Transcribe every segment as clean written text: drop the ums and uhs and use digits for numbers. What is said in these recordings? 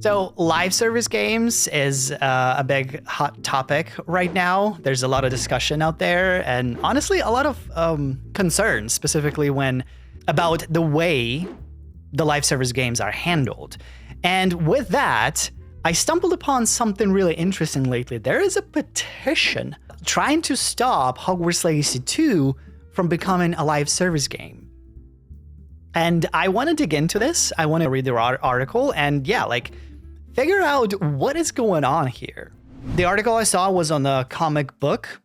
So live service games is a big hot topic right now. There's a lot of discussion out there and honestly a lot of concerns specifically about the way the live service games are handled. And with that, I stumbled upon something really interesting lately. There is a petition trying to stop Hogwarts Legacy 2 from becoming a live service game. And I want to dig into this. I want to read the article and figure out what is going on here. The article I saw was on the comic book,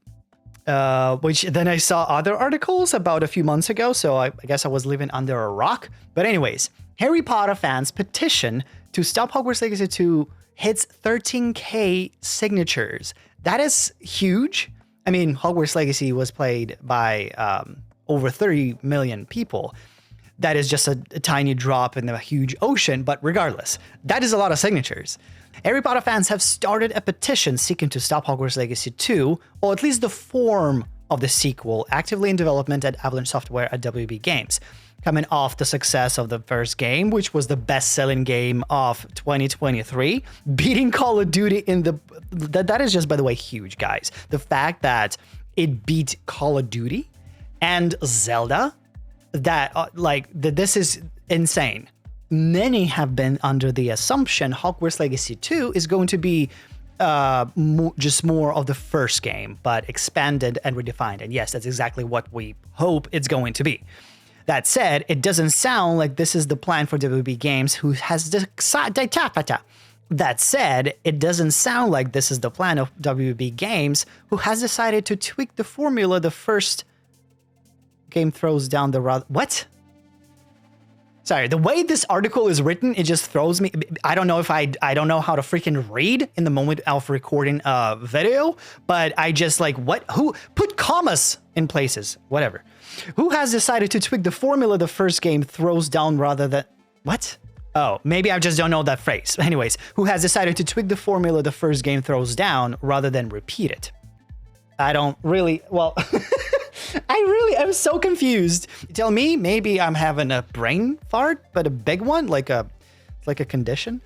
which then I saw other articles about a few months ago, so I guess I was living under a rock. But anyways, Harry Potter fans petition to stop Hogwarts Legacy 2 hits 13K signatures. That is huge. I mean, Hogwarts Legacy was played by over 30 million people. That is just a tiny drop in the huge ocean, but regardless, that is a lot of signatures. Harry Potter fans have started a petition seeking to stop Hogwarts Legacy 2, or at least the form of the sequel, actively in development at Avalanche Software at WB Games. Coming off the success of the first game, which was the best-selling game of 2023, beating Call of Duty in the... That is just, by the way, huge, guys. The fact that it beat Call of Duty and Zelda... this is insane. Many have been under the assumption Hogwarts Legacy 2 is going to be just more of the first game, but expanded and redefined. And yes, that's exactly what we hope it's going to be. That said, it doesn't sound like this is the plan for WB Games, who has That said, it doesn't sound like this is the plan of WB Games, who has decided to tweak the formula the first game throws down the road. What? Sorry, the way this article is written, it just throws me. I don't know if I don't know how to freaking read in the moment of recording a video, but I just what? Who put commas in places? Whatever. Who has decided to tweak the formula the first game throws down rather than... What? Oh, maybe I just don't know that phrase. Anyways, who has decided to tweak the formula the first game throws down rather than repeat it? I don't really... Well... I really am so confused. You tell me, maybe I'm having a brain fart, but a big one, like a condition.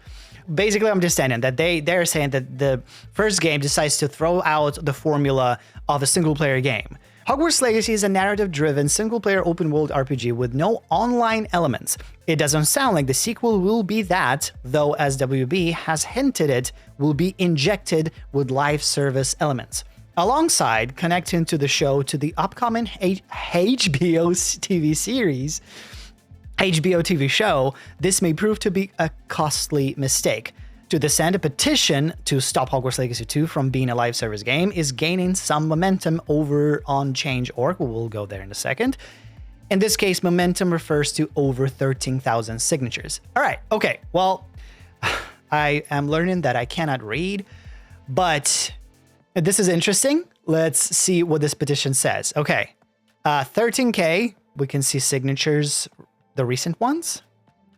Basically, I'm just saying that they're saying that the first game decides to throw out the formula of a single-player game. Hogwarts Legacy is a narrative-driven, single-player open-world RPG with no online elements. It doesn't sound like the sequel will be that, though as WB has hinted it, will be injected with live service elements. Alongside connecting to the show to the upcoming HBO TV show, this may prove to be a costly mistake. To this end, a petition to stop Hogwarts Legacy 2 from being a live service game is gaining some momentum over on Change.org. We'll go there in a second. In this case, momentum refers to over 13,000 signatures. All right, okay, well, I am learning that I cannot read, but... This is interesting. Let's see what this petition says. Okay, 13K. We can see signatures, the recent ones.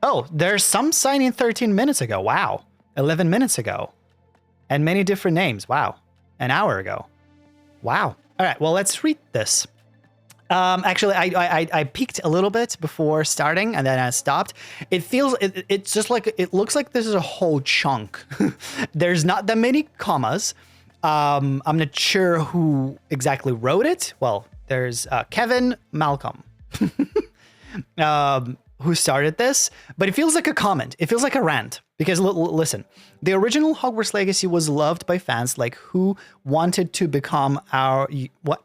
Oh, there's some signing 13 minutes ago. Wow. 11 minutes ago. And many different names. Wow. An hour ago. Wow. All right, well, let's read this. Actually, I peeked a little bit before starting and then I stopped. It's just like, it looks like this is a whole chunk. There's not that many commas. I'm not sure who exactly wrote it. Well, there's Kevin Malcolm who started this, but it feels like a comment. It feels like a rant because listen, the original Hogwarts Legacy was loved by fans who wanted to become our... What?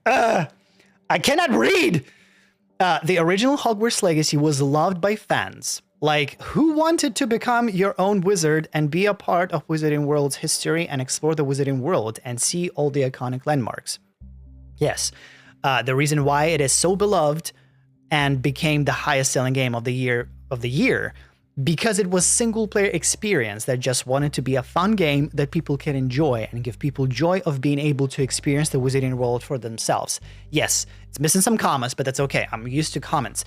I cannot read. The original Hogwarts Legacy was loved by fans who wanted to become your own wizard and be a part of Wizarding World's history and explore the Wizarding World and see all the iconic landmarks. Yes, the reason why it is so beloved and became the highest selling game of the year because it was single-player experience that just wanted to be a fun game that people can enjoy and give people joy of being able to experience the Wizarding World for themselves. Yes, it's missing some commas, but that's okay. I'm used to comments.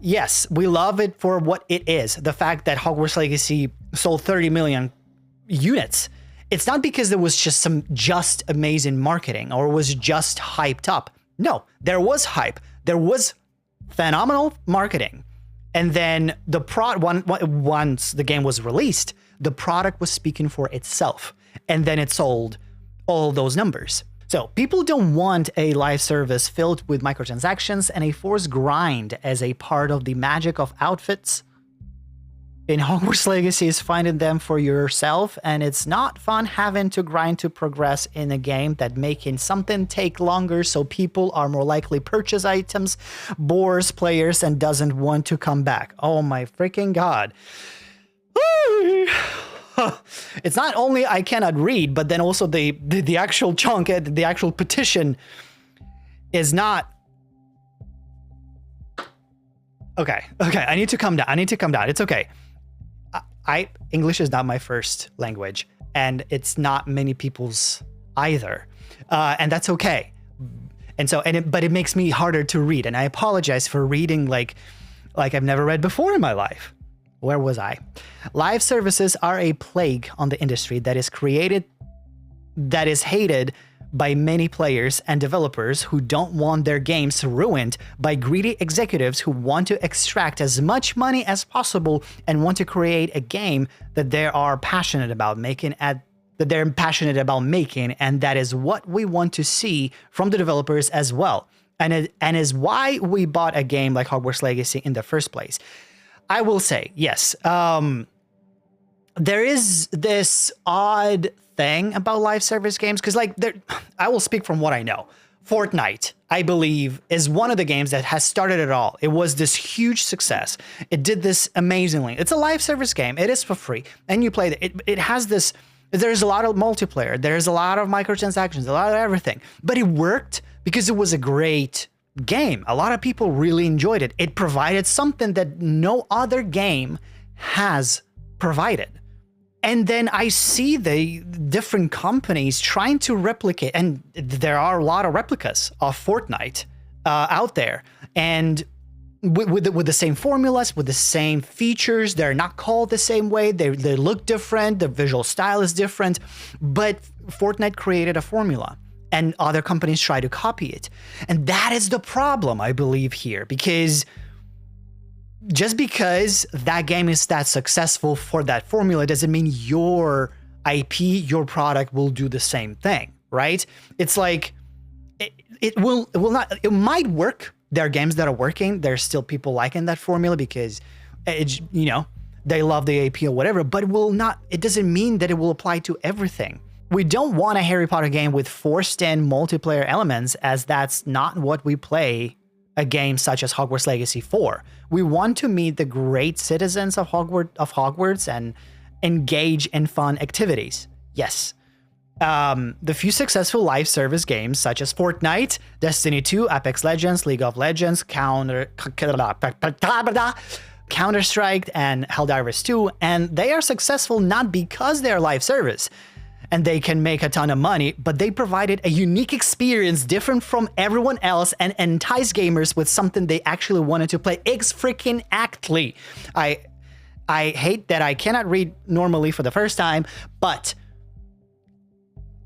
Yes, we love it for what it is. The fact that Hogwarts Legacy sold 30 million units. It's not because there was just some amazing marketing or was just hyped up. No, there was hype. There was phenomenal marketing. And then once the game was released, the product was speaking for itself. And then it sold all those numbers. So people don't want a live service filled with microtransactions and a forced grind as a part of the magic of outfits. In Hogwarts Legacy is finding them for yourself, and it's not fun having to grind to progress in a game that making something take longer so people are more likely purchase items, bores players, and doesn't want to come back. Oh my freaking god. It's not only I cannot read, but then also the actual chunk, the actual petition is not... Okay, I need to calm down. It's okay. English is not my first language, and it's not many people's either, and that's okay. But it makes me harder to read, and I apologize for reading like I've never read before in my life. Where was I? Live services are a plague on the industry that is hated by many players and developers who don't want their games ruined by greedy executives who want to extract as much money as possible and want to create a game that they are passionate about making, and that is what we want to see from the developers as well, and is why we bought a game like Hogwarts Legacy in the first place. I will say, yes, there is this odd thing about live service games, because I will speak from what I know. Fortnite, I believe, is one of the games that has started it all. It was this huge success. It did this amazingly. It's a live service game. It is for free, and you play it. It has this... There's a lot of multiplayer. There's a lot of microtransactions, a lot of everything. But it worked because it was a great game. A lot of people really enjoyed it. It provided something that no other game has provided. And then I see the different companies trying to replicate, and there are a lot of replicas of Fortnite out there, and with the same formulas, with the same features. They're not called the same way. They look different. The visual style is different, but Fortnite created a formula, and other companies try to copy it. And that is the problem, I believe, here, because just because that game is that successful for that formula doesn't mean your IP, your product will do the same thing, right? It's like, it will not, it might work. There are games that are working. There's still people liking that formula because, they love the IP or whatever, but it doesn't mean that it will apply to everything. We don't want a Harry Potter game with forced in multiplayer elements, as that's not what we play a game such as Hogwarts Legacy for. We want to meet the great citizens of Hogwarts and engage in fun activities. Yes. The few successful live service games such as Fortnite, Destiny 2, Apex Legends, League of Legends, Counter-Strike, and Helldivers 2, and they are successful not because they're live service and they can make a ton of money, but they provided a unique experience different from everyone else and entice gamers with something they actually wanted to play. Freaking-actly. I hate that I cannot read normally for the first time, but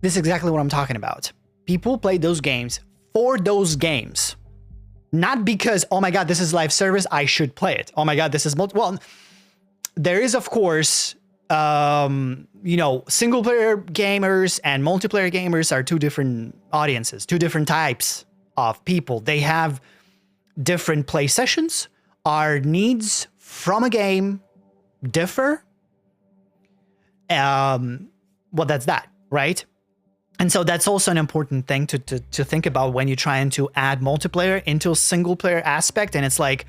this is exactly what I'm talking about. People play those games for those games. Not because, oh my god, this is live service, I should play it. Oh my god, this is well, there is, of course, single player gamers and multiplayer gamers are two different audiences, two different types of people. They have different play sessions. Our needs from a game differ. That's that, right? And so that's also an important thing to think about when you're trying to add multiplayer into a single player aspect. And it's like,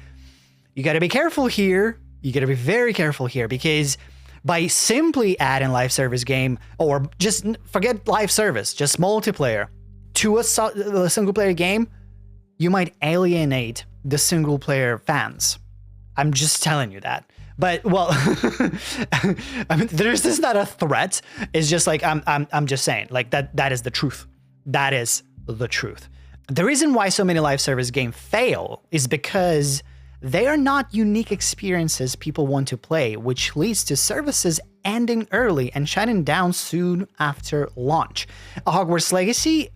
you got to be careful here. You got to be very careful here, because by simply adding live service game, or just forget live service, just multiplayer to a single player game, you might alienate the single player fans. I'm just telling you that. But well, I mean, this is not a threat. It's just like, I'm just saying, like, that is the truth. That is the truth. The reason why so many live service games fail is because they are not unique experiences people want to play, which leads to services ending early and shutting down soon after launch. A Hogwarts Legacy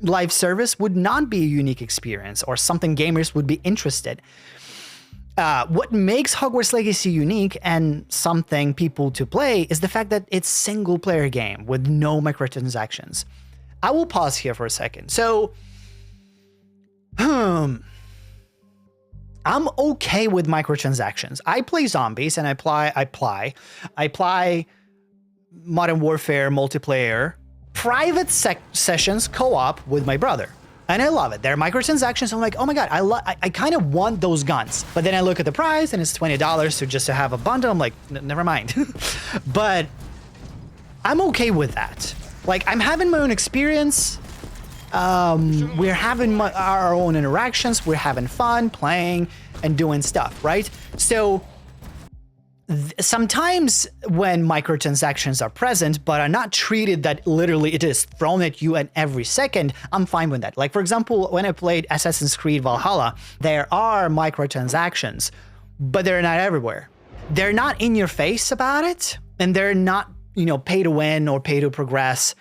live service would not be a unique experience or something gamers would be interested. What makes Hogwarts Legacy unique and something people to play is the fact that it's single player game with no microtransactions. I will pause here for a second. So, I'm okay with microtransactions. I play zombies and I play Modern Warfare multiplayer, private sessions co-op with my brother. And I love it. There are microtransactions. I'm like, oh my God, I kind of want those guns. But then I look at the price and it's $20 to have a bundle. I'm like, never mind. But I'm okay with that. Like, I'm having my own experience. We're having our own interactions. We're having fun playing and doing stuff, right? So sometimes when microtransactions are present, but are not treated that literally it is thrown at you at every second, I'm fine with that. Like, for example, when I played Assassin's Creed Valhalla, there are microtransactions, but they're not everywhere. They're not in your face about it, and they're not, pay to win or pay to progress.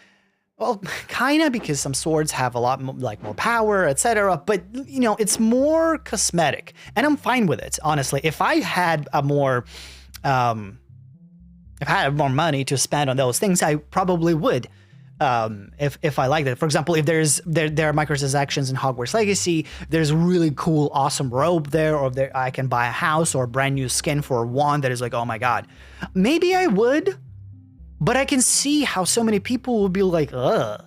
Well, kind of, because some swords have a lot more power, etc. But, it's more cosmetic, and I'm fine with it, honestly. If I had more money to spend on those things, I probably would. If I liked it. For example, if there are microtransactions in Hogwarts Legacy, there's really cool, awesome robe there, or I can buy a house or a brand new skin for one that is like, oh my God. Maybe I would, but I can see how so many people will be like, ugh.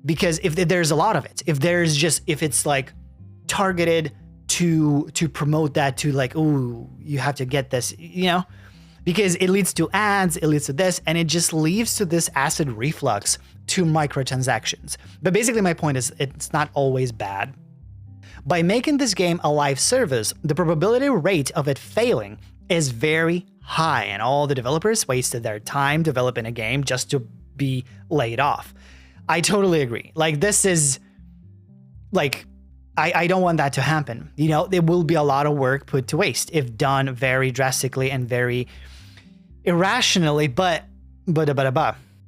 Because if there's a lot of it, if it's like targeted to promote that, to like, ooh, you have to get this, because it leads to ads, it leads to this, and it just leads to this acid reflux to microtransactions. But basically my point is it's not always bad. By making this game a live service, the probability rate of it failing is very high, and all the developers wasted their time developing a game just to be laid off. I totally agree. Like, this is like, I don't want that to happen. There will be a lot of work put to waste if done very drastically and very irrationally, but.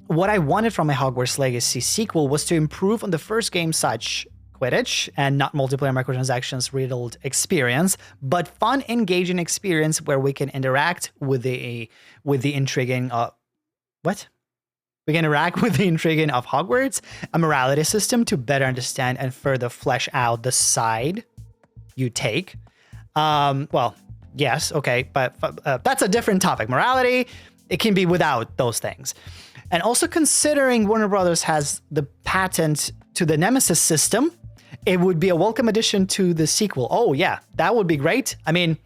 What I wanted from a Hogwarts Legacy sequel was to improve on the first game, such Quidditch and not multiplayer microtransactions riddled experience, but fun, engaging experience where we can interact with the intriguing We can interact with the intriguing of Hogwarts, a morality system to better understand and further flesh out the side you take. Well, yes, okay, but that's a different topic. Morality, it can be without those things. And also, considering Warner Brothers has the patent to the Nemesis system, it would be a welcome addition to the sequel. Oh yeah, that would be great. I mean,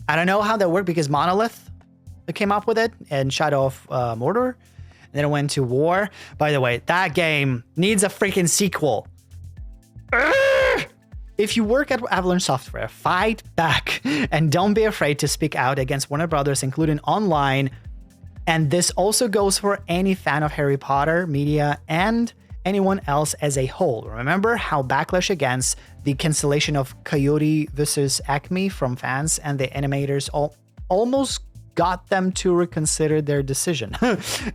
I don't know how that worked because Monolith came up with it and Shadow of Mordor. And then it went to war. By the way, that game needs a freaking sequel. If you work at Avalanche Software, fight back and don't be afraid to speak out against Warner Brothers, including online. And this also goes for any fan of Harry Potter media and anyone else as a whole. Remember how backlash against the cancellation of Coyote vs. Acme from fans and the animators almost got them to reconsider their decision.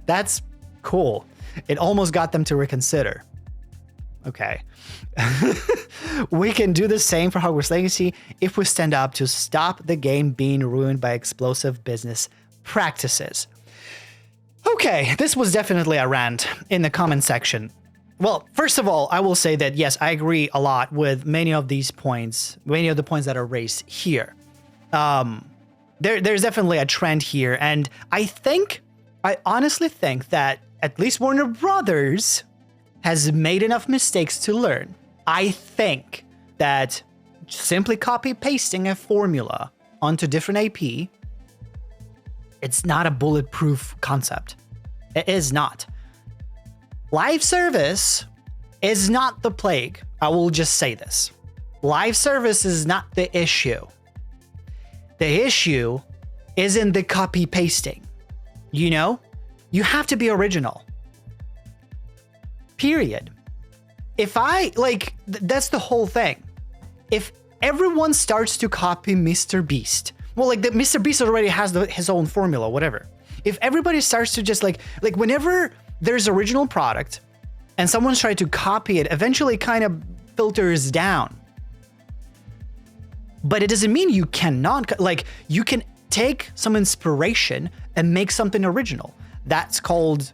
That's cool. It almost got them to reconsider. Okay. We can do the same for Hogwarts Legacy if we stand up to stop the game being ruined by explosive business practices. Okay, this was definitely a rant in the comment section. Well, first of all, I will say that, yes, I agree a lot with many of the points that are raised here. There's definitely a trend here, and I honestly think that at least Warner Brothers has made enough mistakes to learn. I think that simply copy-pasting a formula onto different AP, it's not a bulletproof concept. It is not. Live service is not the plague. I will just say this. Live service is not the issue. The issue is in the copy-pasting. You have to be original. Period. That's the whole thing. If everyone starts to copy Mr. Beast, Mr. Beast already has his own formula, whatever. If everybody starts to just like whenever there's original product and someone's trying to copy it, eventually kind of filters down. But it doesn't mean you cannot, like, you can take some inspiration and make something original. That's called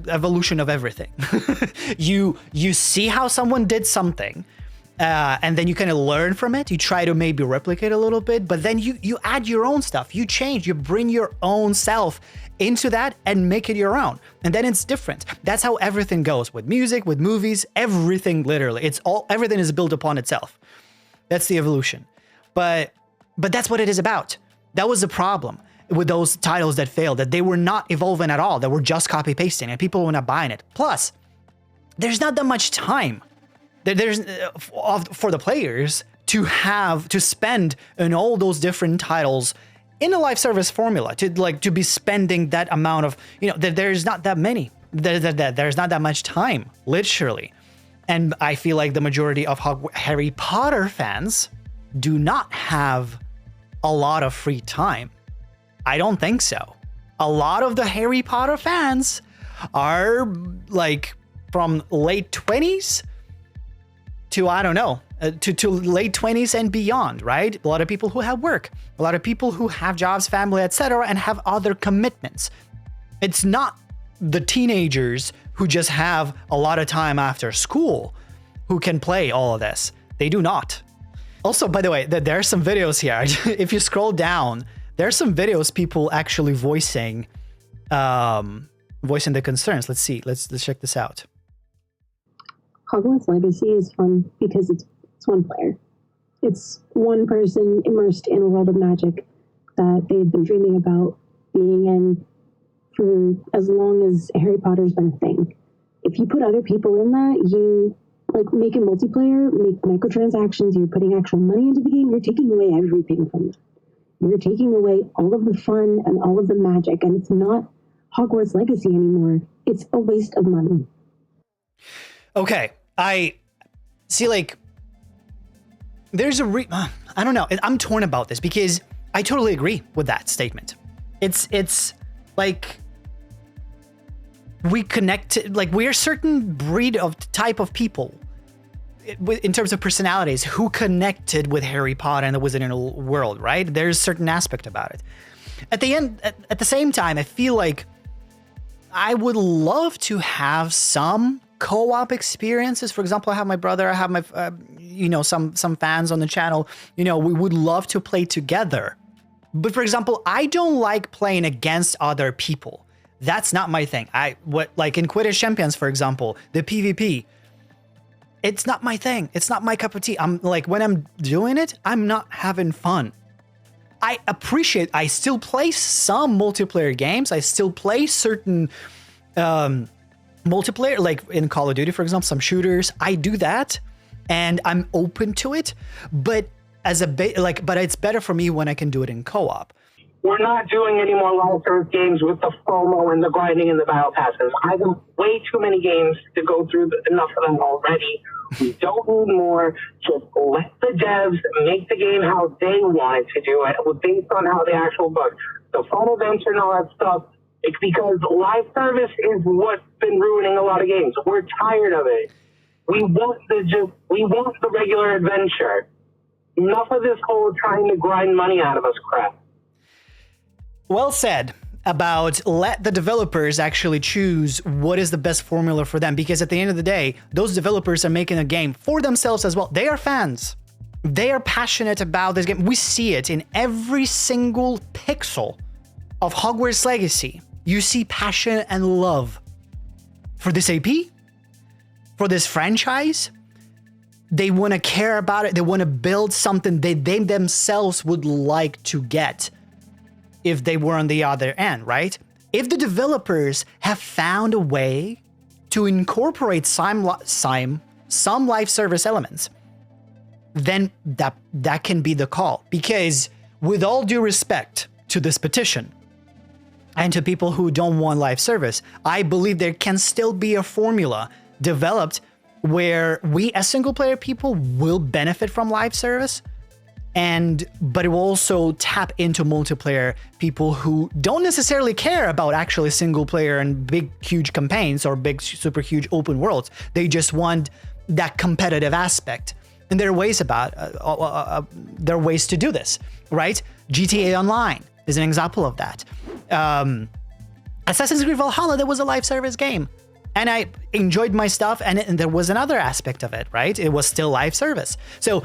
evolution of everything. You see how someone did something, and then you kind of learn from it. You try to maybe replicate a little bit, but then you add your own stuff. You change, you bring your own self into that and make it your own. And then it's different. That's how everything goes with music, with movies, everything literally. Everything is built upon itself. That's the evolution. But that's what it is about. That was the problem with those titles that failed, that they were not evolving at all. They were just copy pasting and people were not buying it. Plus, there's not that much time for the players to spend in all those different titles in a live service formula, to be spending that amount of, there's not that many. There's not that much time, literally. And I feel like the majority of Harry Potter fans do not have a lot of free time. I don't think so. A lot of the Harry Potter fans are like from late 20s to, I don't know, to late 20s and beyond, right? A lot of people who have work, a lot of people who have jobs, family, etc., and have other commitments. It's not the teenagers who just have a lot of time after school who can play all of this. They do not. Also, by the way, there are some videos here. If you scroll down, there are some videos people actually voicing the concerns. Let's see. Let's check this out. Hogwarts Legacy is fun because it's one player. It's one person immersed in a world of magic that they've been dreaming about being in for as long as Harry Potter's been a thing. If you put other people in that, you make a multiplayer, make microtransactions, you're putting actual money into the game, you're taking away everything from it. You're taking away all of the fun and all of the magic, and it's not Hogwarts Legacy anymore. It's a waste of money. Okay, I see, there's I don't know. I'm torn about this because I totally agree with that statement. It's like we connect, we're a certain breed of type of people in terms of personalities who connected with Harry Potter and the Wizarding world, right? There's a certain aspect about it. At the same time, I feel like I would love to have some co-op experiences. For example, I have my brother, I have my, some fans on the channel, we would love to play together. But for example, I don't like playing against other people. That's not my thing. Like in Quidditch Champions, for example, the PvP, it's not my thing. It's not my cup of tea. I'm like, when I'm doing it, I'm not having fun. I still play some multiplayer games. I still play certain multiplayer, like in Call of Duty, for example, some shooters. I do that and I'm open to it, but but it's better for me when I can do it in co-op. We're not doing any more live service games with the FOMO and the grinding and the battle passes. I have way too many games to go through enough of them already. We don't need more. Just let the devs make the game how they wanted to do it, based on how the actual book. The FOMO events and all that stuff, it's because live service is what's been ruining a lot of games. We're tired of it. We want the regular adventure. Enough of this whole trying to grind money out of us crap. Well said about let the developers actually choose what is the best formula for them, because at the end of the day, those developers are making a game for themselves as well. They are fans. They are passionate about this game. We see it in every single pixel of Hogwarts Legacy. You see passion and love for this AP, for this franchise. They want to care about it. They want to build something they themselves would like to get if they were on the other end, right? If the developers have found a way to incorporate some live service elements, then that can be the call. Because with all due respect to this petition and to people who don't want live service, I believe there can still be a formula developed where we as single player people will benefit from live service, but it will also tap into multiplayer people who don't necessarily care about actually single player and big, huge campaigns or big, super huge open worlds. They just want that competitive aspect And there are ways there are ways to do this, right? GTA Online is an example of that. Assassin's Creed Valhalla, that was a live service game. And I enjoyed my stuff, and there was another aspect of it, right? It was still live service. So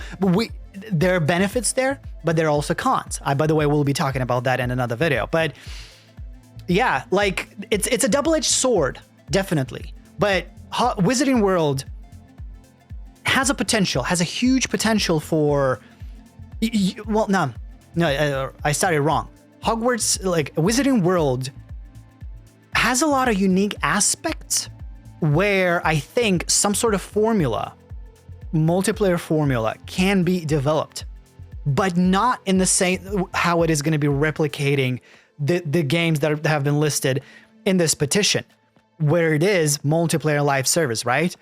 there are benefits there, but there are also cons. By the way, we'll be talking about that in another video. But yeah, like it's a double-edged sword, definitely. But Wizarding World has a huge potential for, well, no, I started wrong. Hogwarts, like Wizarding World, has a lot of unique aspects where I think some sort of multiplayer formula can be developed, but not in the same how it is going to be replicating the games that have been listed in this petition, where it is multiplayer live service, right?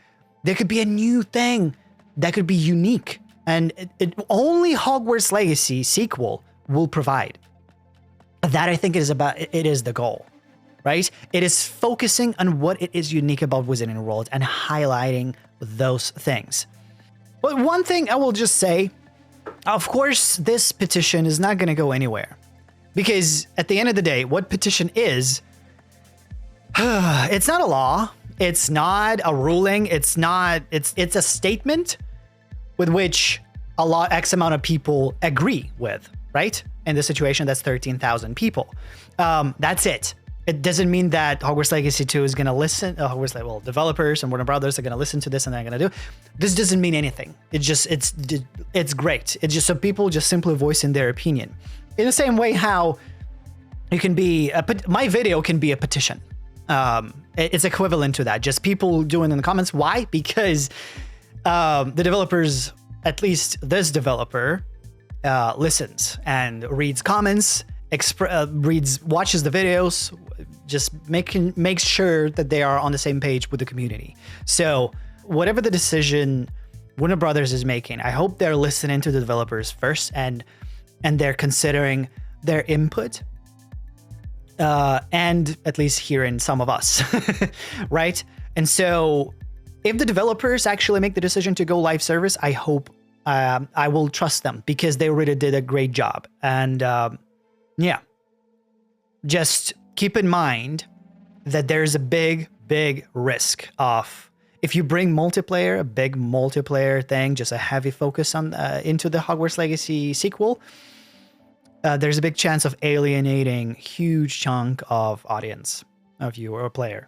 There could be a new thing that could be unique, and only Hogwarts Legacy sequel will provide. That I think it is the goal. Right? It is focusing on what it is unique about Wizarding World and highlighting those things. But one thing I will just say, of course, this petition is not going to go anywhere. Because at the end of the day, what petition is, it's not a law. It's not a ruling. It's a statement with which X amount of people agree with, right? In this situation, that's 13,000 people. That's it. It doesn't mean that Hogwarts Legacy 2 is going to listen. Developers and Warner Brothers are going to listen to this and they're going to do. This doesn't mean anything. It's great. It's just so people just simply voicing their opinion. In the same way how you can be, my video can be a petition. It's equivalent to that. Just people doing in the comments. Why? Because the developers, at least this developer, listens and reads comments, watches the videos, just makes sure that they are on the same page with the community. So whatever the decision Warner Brothers is making, I hope they're listening to the developers first and they're considering their input, and at least hearing some of us, right? And so if the developers actually make the decision to go live service, I hope I will trust them because they already did a great job. And yeah, just keep in mind that there's a big risk of, if you bring multiplayer, a big multiplayer thing, just a heavy focus on into the Hogwarts Legacy sequel, there's a big chance of alienating huge chunk of audience, of viewer or player.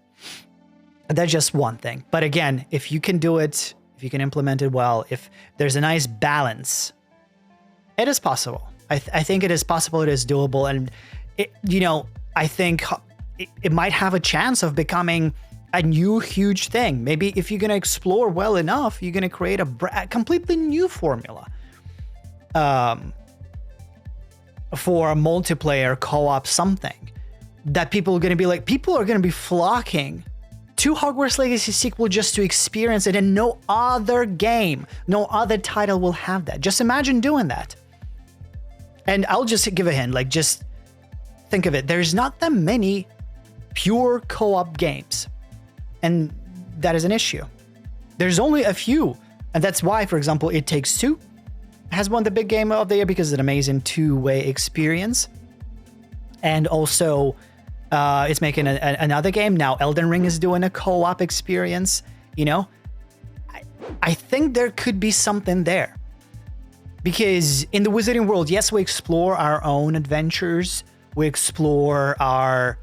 That's just one thing. But again, if you can do it, if you can implement it well, if there's a nice balance, it is possible. I think it is possible. It is doable. And, I think it might have a chance of becoming a new huge thing. Maybe if you're going to explore well enough, you're going to create a completely new formula for a multiplayer co-op something that people are going to be flocking to Hogwarts Legacy sequel just to experience it, and no other game, no other title will have that. Just imagine doing that. And I'll just give a hint, just think of it. There's not that many pure co-op games, and that is an issue. There's only a few, and that's why, for example, It Takes Two has won the big game of the year because it's an amazing two-way experience. And also, it's making another game. Now Elden Ring is doing a co-op experience. I think there could be something there. Because in the Wizarding World, yes, we explore our own adventures. We explore our,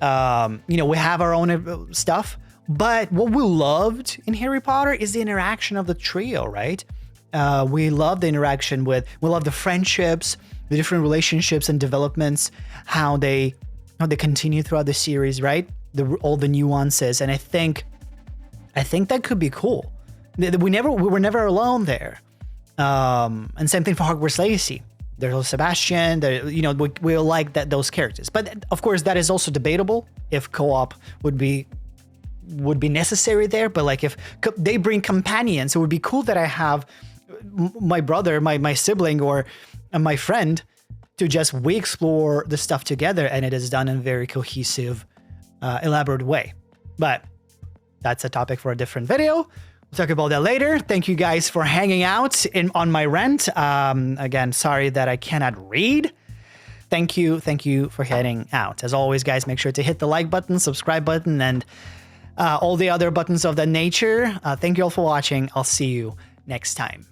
we have our own stuff. But what we loved in Harry Potter is the interaction of the trio, right? We love the interaction we love the friendships, the different relationships and developments, how they continue throughout the series, right? All the nuances. And I think that could be cool. We were never alone there. And same thing for Hogwarts Legacy. There's Sebastian. We like those characters. But of course, that is also debatable if co-op would be necessary there. But if they bring companions, it would be cool that I have my brother, my sibling, or my friend to we explore the stuff together, and it is done in a very cohesive, elaborate way. But that's a topic for a different video. We'll talk about that later. Thank you guys for hanging out on my rant. Again, sorry that I cannot read. Thank you for heading out. As always, guys, make sure to hit the like button, subscribe button, and all the other buttons of that nature. Thank you all for watching. I'll see you next time.